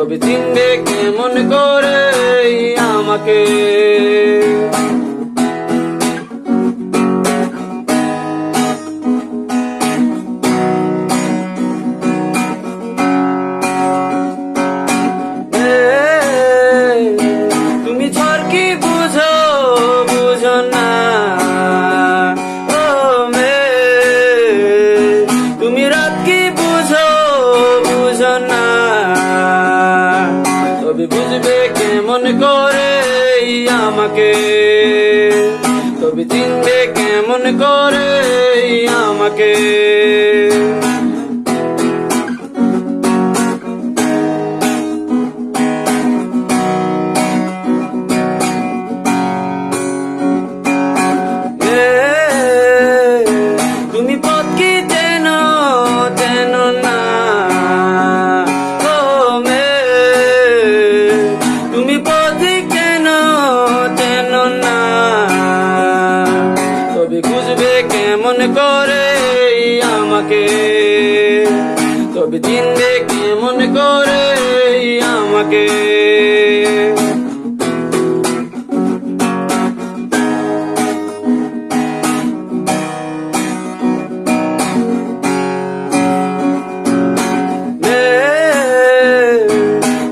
তবে চিনবে কেমন করে আমাকে। তুমি ঝড় কি বুঝো বুঝো না, ও মে তুমি রাত কি বুঝো বুঝো না, তবে বুঝবে কেমন করে আমাকে, তবে চিনবে কেমন করে আমাকে। তুমি পথ কি চেনো চেনো না, ও মে তুমি পথ চেনো চেনো না, তবে বুঝবে কেমন করে আমাকে, তবে চিনবে কেমন করে আমাকে।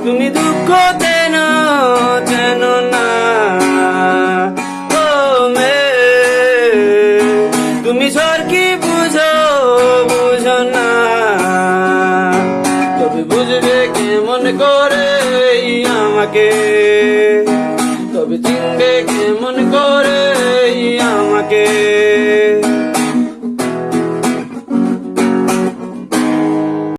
তুমি দুঃখ চেনো চেনো না, ও মে তুমি ঝড় কি বুঝো বুঝো না, তবে বুঝবে কেমন করে আমাকে, তবে চিনবে কেমন করে আমাকে।